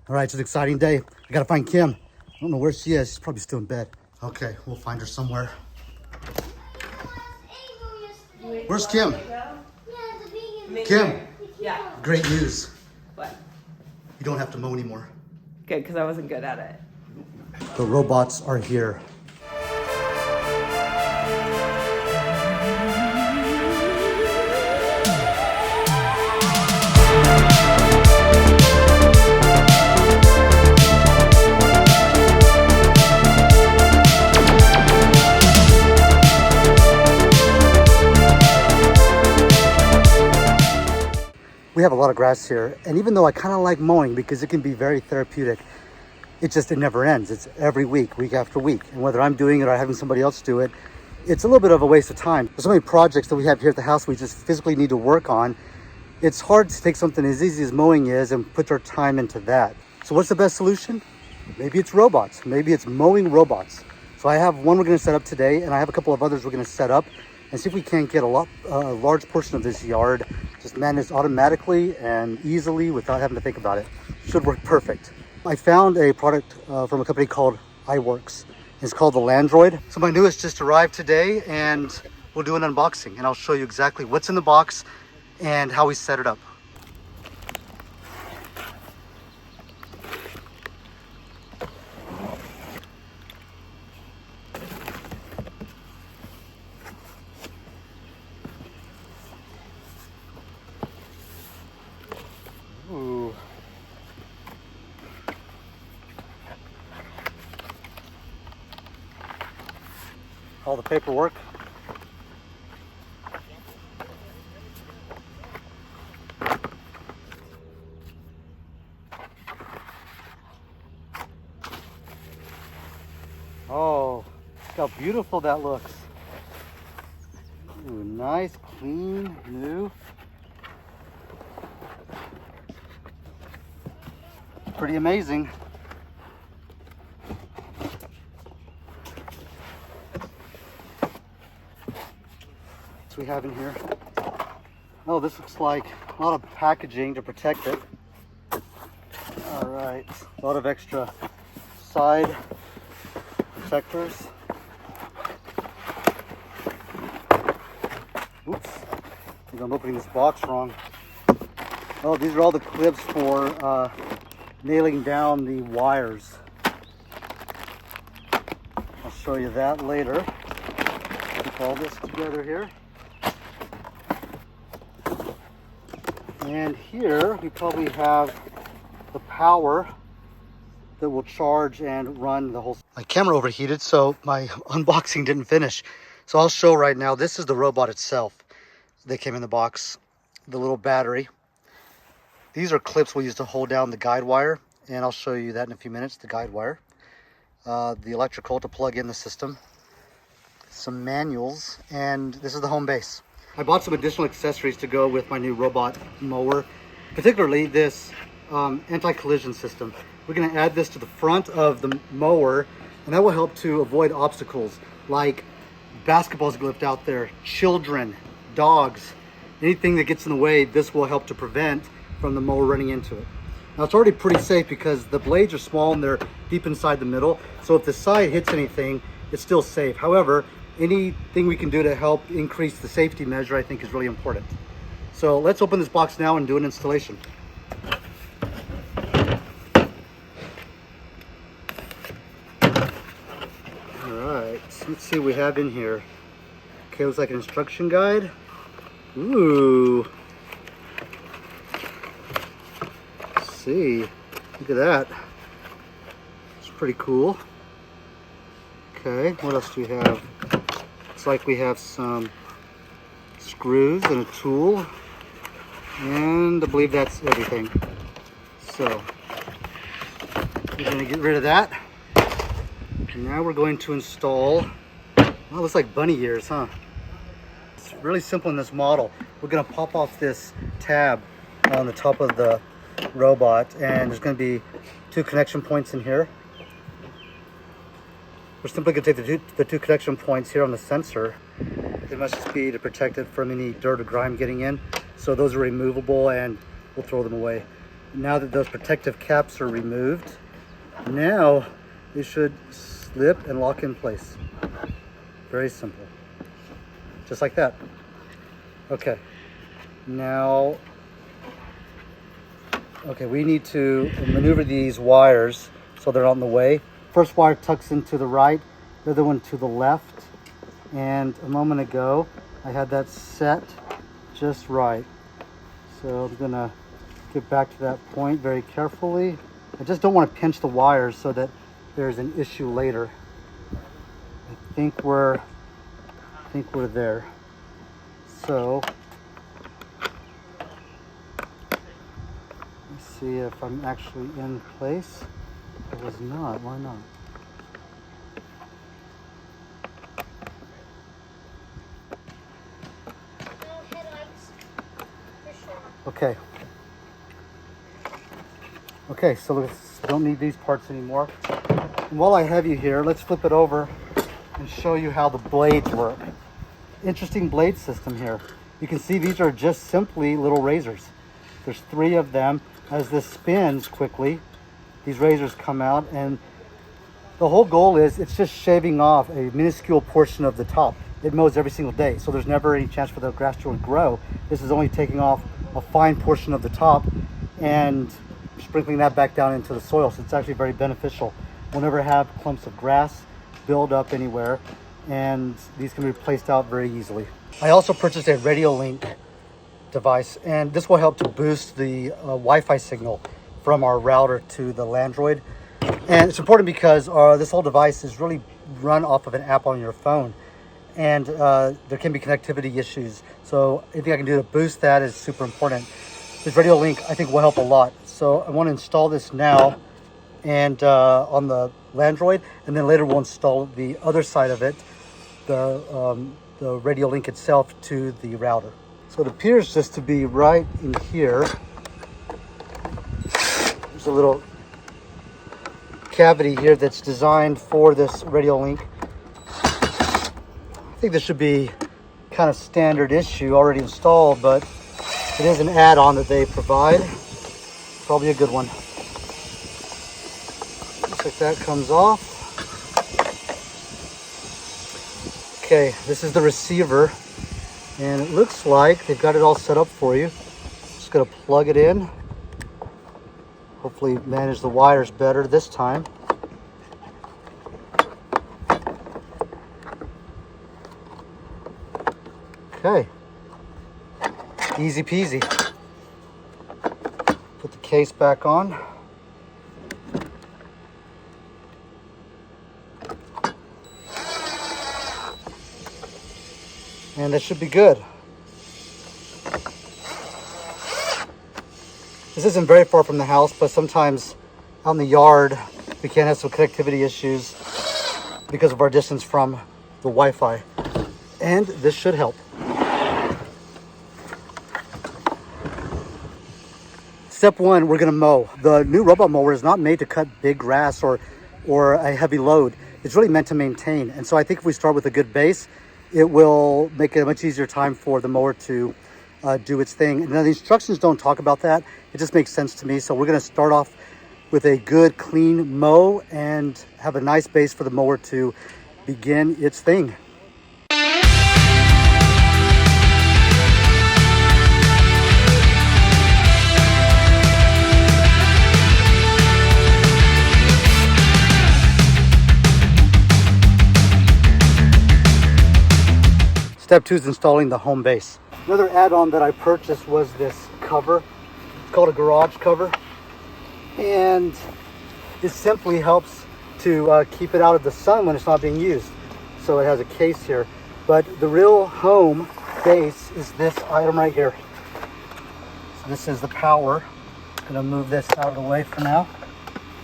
All right, it's an exciting day. I gotta find Kim. I don't know where she is. She's probably still in bed. Okay, we'll find her somewhere. Where's Kim? Kim, Yeah. great news. What? You don't have to mow anymore. Good, because I wasn't good at it. The robots are here. We have a lot of grass here, and even though I kind of like mowing because it can be very therapeutic, it never ends. It's every week, week after week. And whether I'm doing it or having somebody else do it, it's a little bit of a waste of time. There's so many projects that we have here at the house we just physically need to work on. It's hard to take something as easy as mowing is and put our time into that. So what's the best solution? Maybe it's robots. Maybe it's mowing robots. So I have one we're going to set up today, and I have a couple of others we're going to set up and see if we can't get a large portion of this yard just managed automatically and easily without having to think about it. Should work perfect. I found a product from a company called Worx. It's called the Landroid. So my newest just arrived today, and we'll do an unboxing, and I'll show you exactly what's in the box and how we set it up. Ooh. All the paperwork. Oh, look how beautiful that looks. Ooh, nice, clean, new. Pretty amazing. What we have in here. Oh, this looks like a lot of packaging to protect it. All right, a lot of extra side protectors. Oops, I think I'm opening this box wrong. Oh, these are all the clips for nailing down the wires. I'll show you that later. Keep all this together here. And here we probably have the power that will charge and run the whole. My camera overheated, so my unboxing didn't finish. So I'll show right now, this is the robot itself that came in the box, the little battery. These are clips we'll use to hold down the guide wire, and I'll show you that in a few minutes, the guide wire. The electrical to plug in the system, some manuals, and this is the home base. I bought some additional accessories to go with my new robot mower, particularly this anti-collision system. We're going to add this to the front of the mower, and that will help to avoid obstacles like basketballs get left out there, children, dogs, anything that gets in the way. This will help to prevent from the mower running into it. Now it's already pretty safe because the blades are small and they're deep inside the middle, so if the side hits anything, it's still safe. However, anything we can do to help increase the safety measure I think is really important. So let's open this box now and do an installation. Alright, so let's see what we have in here. Okay, looks like an instruction guide. Ooh. Let's see. Look at that. It's pretty cool. Okay, what else do we have? Looks like we have some screws and a tool, and I believe that's everything. So we're going to get rid of that, and now we're going to install, well, it looks like bunny ears, huh? It's really simple in this model. We're going to pop off this tab on the top of the robot, and there's going to be 2 connection points in here. We're simply going to take the two connection points here on the sensor. They must just be to protect it from any dirt or grime getting in. So those are removable, and we'll throw them away. Now that those protective caps are removed, now it should slip and lock in place. Very simple. Just like that. Okay. Now, okay, we need to maneuver these wires so they're not in the way. First wire tucks into the right, the other one to the left. And a moment ago, I had that set just right. So I'm gonna get back to that point very carefully. I just don't want to pinch the wires so that there's an issue later. I think we're there. So let's see if I'm actually in place. I was not. Why not? Okay. Okay, so we don't need these parts anymore. And while I have you here, let's flip it over and show you how the blades work. Interesting blade system here. You can see these are just simply little razors. There's 3 of them. As this spins quickly, these razors come out, and the whole goal is it's just shaving off a minuscule portion of the top. It mows every single day, so there's never any chance for the grass to grow. This is only taking off a fine portion of the top and sprinkling that back down into the soil. So it's actually very beneficial. We'll never have clumps of grass build up anywhere, and these can be placed out very easily. I also purchased a radio link device, and this will help to boost the Wi-Fi signal from our router to the Landroid. And it's important because this whole device is really run off of an app on your phone, and there can be connectivity issues. So anything I can do to boost that is super important. This radio link I think will help a lot. So I want to install this now and on the Landroid, and then later we'll install the other side of it, the radio link itself, to the router. So it appears just to be right in here. There's a little cavity here that's designed for this radio link. I think this should be kind of standard issue, already installed, but it is an add-on that they provide. Probably a good one. Looks like that comes off. Okay, this is the receiver, and it looks like they've got it all set up for you. Just gonna plug it in. Hopefully manage the wires better this time. Okay, easy peasy. Put the case back on. And that should be good. This isn't very far from the house, but sometimes out in the yard we can have some connectivity issues because of our distance from the Wi-Fi. And this should help. Step 1, we're gonna mow. The new robot mower is not made to cut big grass or a heavy load. It's really meant to maintain. And so I think if we start with a good base, it will make it a much easier time for the mower to do its thing. Now the instructions don't talk about that. It just makes sense to me. So we're gonna start off with a good clean mow and have a nice base for the mower to begin its thing. Step 2 is installing the home base. Another add-on that I purchased was this cover. It's called a garage cover. And it simply helps to keep it out of the sun when it's not being used. So it has a case here. But the real home base is this item right here. So this is the power. I'm gonna move this out of the way for now.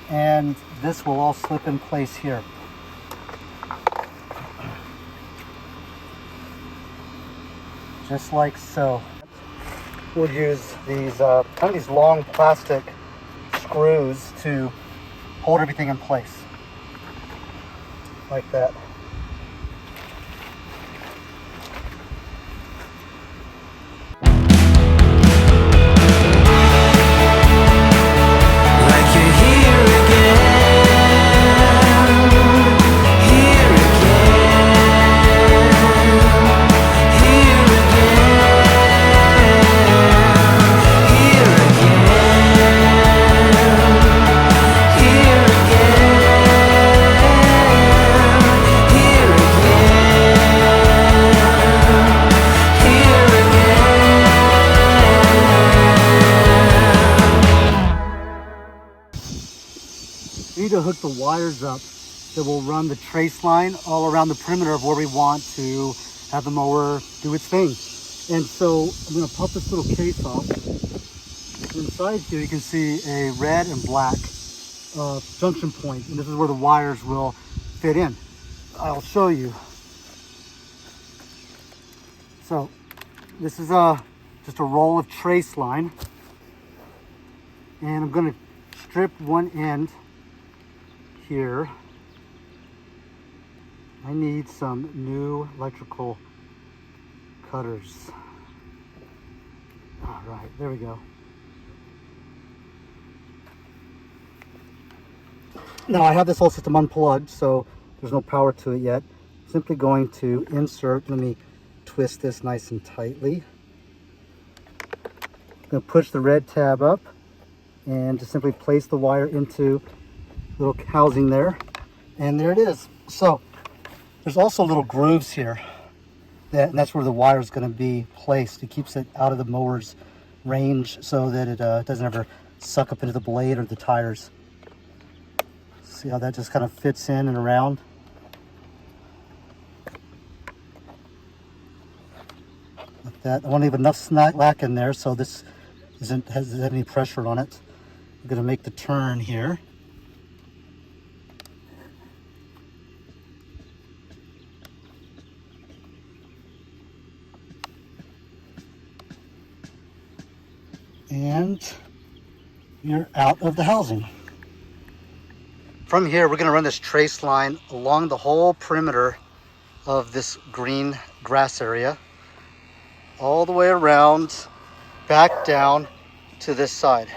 And this will all slip in place here. Just like so. We'll use these kind of these long plastic screws to hold everything in place, like that. we need to hook the wires up that will run the trace line all around the perimeter of where we want to have the mower do its thing. And so I'm going to pop this little case off. Inside here you can see a red and black junction point, and this is where the wires will fit in. I'll show you. So this is just a roll of trace line, and I'm going to strip one end here. I need some new electrical cutters. All right, there we go. Now I have this whole system unplugged, so there's no power to it yet. Simply going to insert, let me twist this nice and tightly. I'm going to push the red tab up and just simply place the wire into the little housing there. And there it is. So there's also little grooves here, and that's where the wire is going to be placed. It keeps it out of the mower's range so that it doesn't ever suck up into the blade or the tires. See how that just kind of fits in and around? Like that. I want to leave enough slack in there so this hasn't any pressure on it. I'm going to make the turn here. And you're out of the housing. From here, we're going to run this trace line along the whole perimeter of this green grass area, all the way around, back down to this side.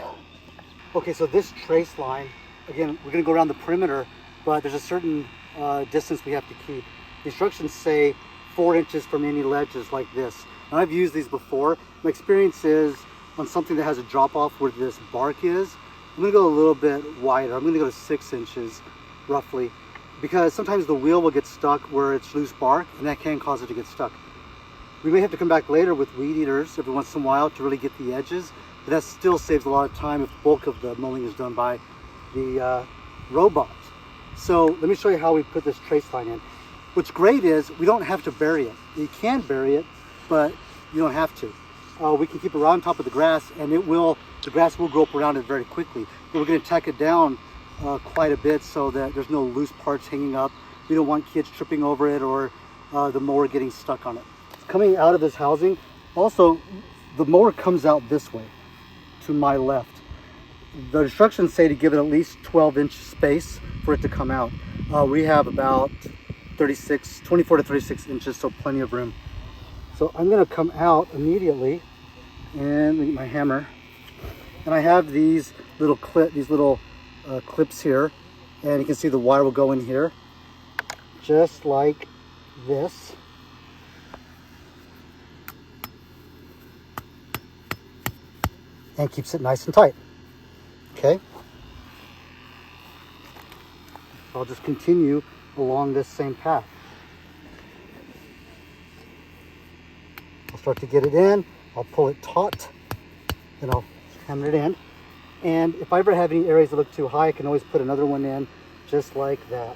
Okay, so this trace line, again, we're going to go around the perimeter, but there's a certain distance we have to keep. The instructions say 4 inches from any ledges like this. And I've used these before. My experience is on something that has a drop off where this bark is, I'm going to go a little bit wider. I'm going to go to 6 inches roughly, because sometimes the wheel will get stuck where it's loose bark, and that can cause it to get stuck. We may have to come back later with weed eaters every once in a while to really get the edges, but that still saves a lot of time if the bulk of the mowing is done by the robot. So let me show you how we put this trace line in. What's great is we don't have to bury it. You can bury it, but you don't have to. We can keep it right on top of the grass, and the grass will grow up around it very quickly. But we're going to tack it down quite a bit so that there's no loose parts hanging up. We don't want kids tripping over it or the mower getting stuck on it. Coming out of this housing, also the mower comes out this way to my left. The instructions say to give it at least 12-inch space for it to come out. We have about 24 to 36 inches, so plenty of room. So I'm going to come out immediately and get my hammer, and I have these little clips here, and you can see the wire will go in here just like this. And keeps it nice and tight. Okay, I'll just continue along this same path. I'll start to get it in, I'll pull it taut, then I'll hammer it in. And if I ever have any areas that look too high, I can always put another one in just like that.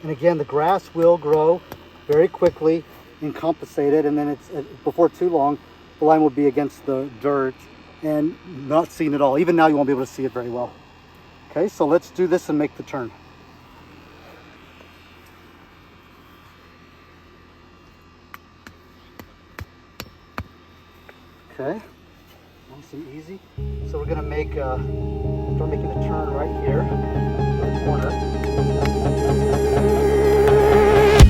And again, the grass will grow very quickly and compensate it, and then before too long, the line will be against the dirt and not seen at all. Even now you won't be able to see it very well. Okay, so let's do this and make the turn. Okay, nice and easy. So we're gonna start making the turn right here, to the corner.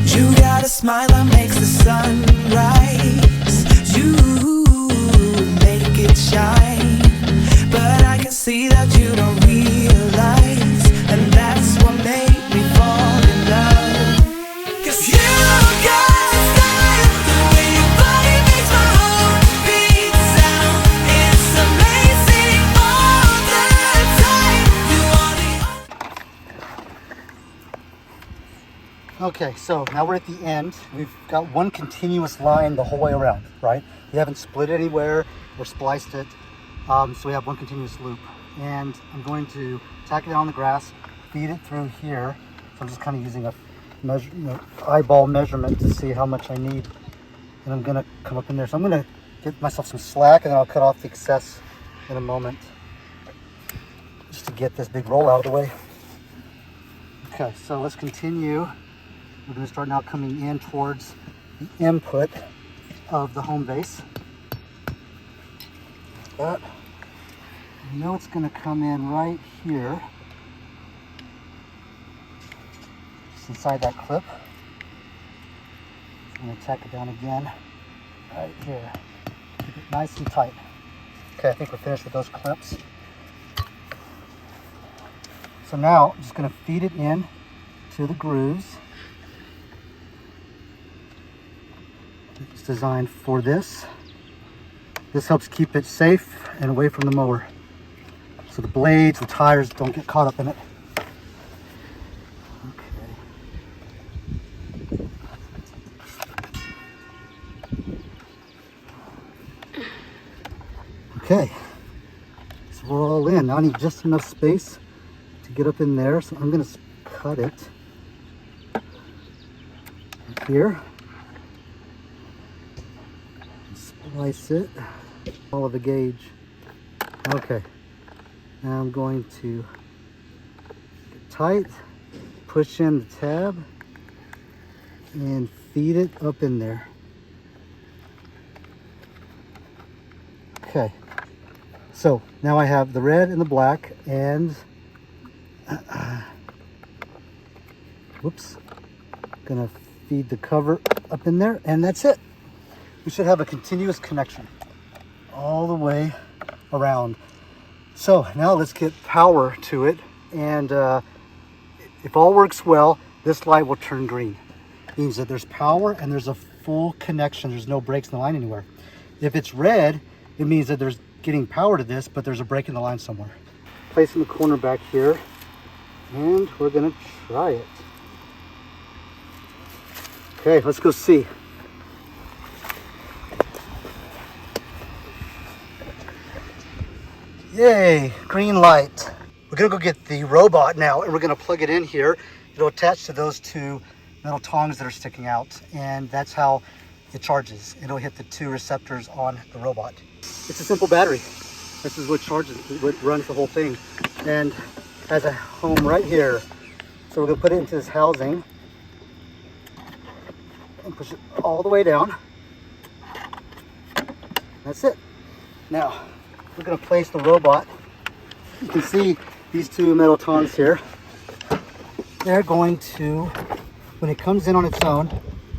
You got a smile that makes the sun rise. You make it shine, but I can see that you don't realize, and that's what made me fall in love. 'Cause you got style, the way your body makes my heart beat sound. It's amazing all the time. You are the Okay, so now we're at the end. We've got one continuous line the whole way around, right? We haven't split it anywhere or spliced it, so we have one continuous loop. and I'm going to tack it down the grass, feed it through here. So I'm just kind of using a eyeball measurement to see how much I need. And I'm gonna come up in there. So I'm gonna get myself some slack, and then I'll cut off the excess in a moment, just to get this big roll out of the way. Okay, so let's continue. We're gonna start now coming in towards the input of the home base. But I know it's gonna come in right here, just inside that clip. I'm gonna tack it down again, right here. Keep it nice and tight. Okay, I think we're finished with those clips. So now I'm just gonna feed it in to the grooves. It's designed for this. This helps keep it safe and away from the mower, so the blades, the tires don't get caught up in it. Okay, so we're all in. Now I need just enough space to get up in there, so I'm going to cut it right here, splice it, all of the gauge. Okay, now I'm going to get tight, push in the tab, and feed it up in there. Okay. So now I have the red and the black, and whoops, gonna feed the cover up in there, and that's it. We should have a continuous connection all the way around. So now let's get power to it, and if all works well, this light will turn green. It means that there's power and there's a full connection. There's no breaks in the line anywhere. If it's red, it means that there's getting power to this, but there's a break in the line somewhere. Place in the corner back here, and we're gonna try it. Okay, let's go see. Yay, green light. We're gonna go get the robot now, and we're gonna plug it in here. It'll attach to those two metal tongs that are sticking out, and that's how it charges. It'll hit the two receptors on the robot. It's a simple battery. This is what charges, what runs the whole thing, and has a home right here. So we're gonna put it into this housing and push it all the way down. That's it. Now we're gonna place the robot. You can see these two metal tongs here. They're going to, when it comes in on its own,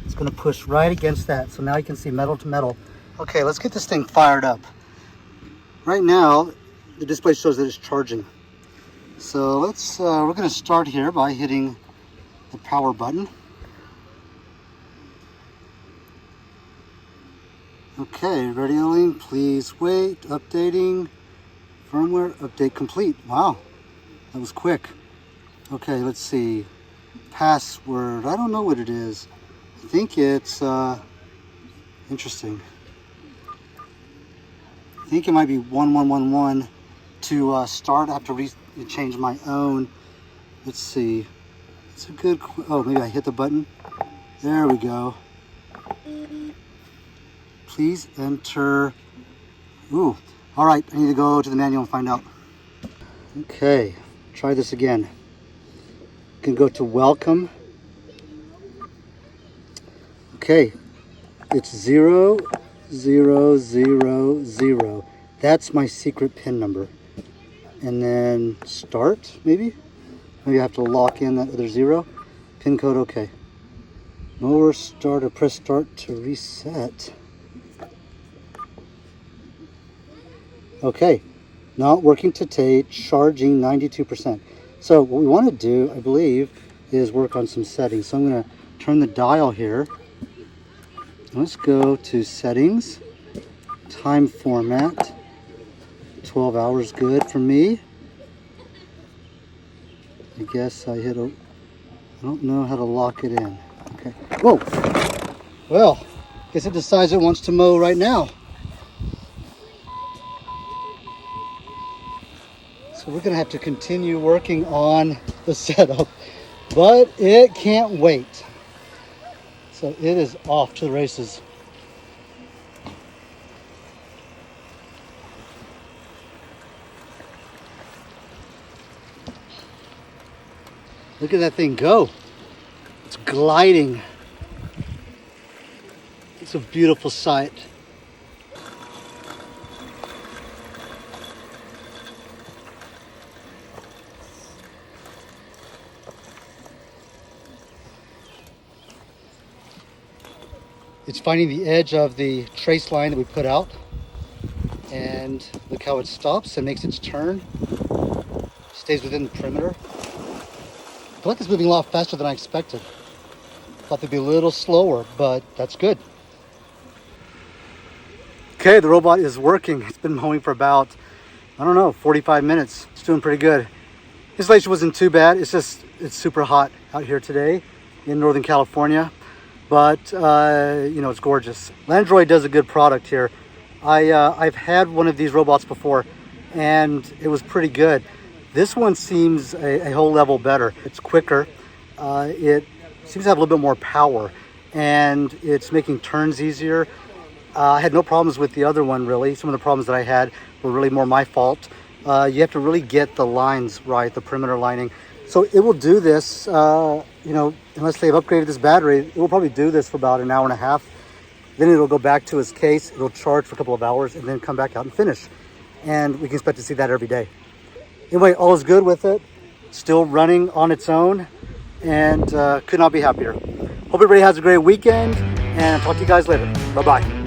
it's gonna push right against that. So now you can see metal to metal. Okay, let's get this thing fired up. Right now, the display shows that it's charging. So let's, we're gonna start here by hitting the power button. Okay, radioing, please wait, updating, firmware, update complete. Wow, that was quick. Okay, let's see, password, I don't know what it is. I think it's, interesting. I think it might be 1111 to start. I have to change my own. Let's see. It's a good, oh, maybe I hit the button. There we go. Please enter. Ooh, all right, I need to go to the manual and find out. Okay, try this again. You can go to welcome. Okay, it's 0000. That's my secret PIN number. And then start, maybe? Maybe I have to lock in that other 0. PIN code, okay. Mower start, or press start to reset. Okay, not working today, charging 92%. So what we want to do, I believe, is work on some settings. So I'm going to turn the dial here. Let's go to settings, time format, 12 hours good for me. I guess I hit a, I don't know how to lock it in. Okay, whoa, well, guess it decides it wants to mow right now. we're gonna have to continue working on the setup, but it can't wait. So it is off to the races. Look at that thing go. It's gliding. It's a beautiful sight. It's finding the edge of the trace line that we put out. And look how it stops and makes its turn. Stays within the perimeter. I feel like it's moving a lot faster than I expected. Thought they'd be a little slower, but that's good. Okay, the robot is working. It's been mowing for about, I don't know, 45 minutes. It's doing pretty good. Installation wasn't too bad. It's just, it's super hot out here today in Northern California. But, you know, it's gorgeous. Landroid does a good product here. I've had one of these robots before, and it was pretty good. This one seems a whole level better. It's quicker. It seems to have a little bit more power, and it's making turns easier. I had no problems with the other one, really. Some of the problems that I had were really more my fault. You have to really get the lines right, the perimeter lining. So it will do this, you know, unless they've upgraded this battery, it will probably do this for about an hour and a half. Then it'll go back to its case, it'll charge for a couple of hours, and then come back out and finish. And we can expect to see that every day. Anyway, all is good with it. Still running on its own, and could not be happier. Hope everybody has a great weekend, and I'll talk to you guys later. Bye-bye.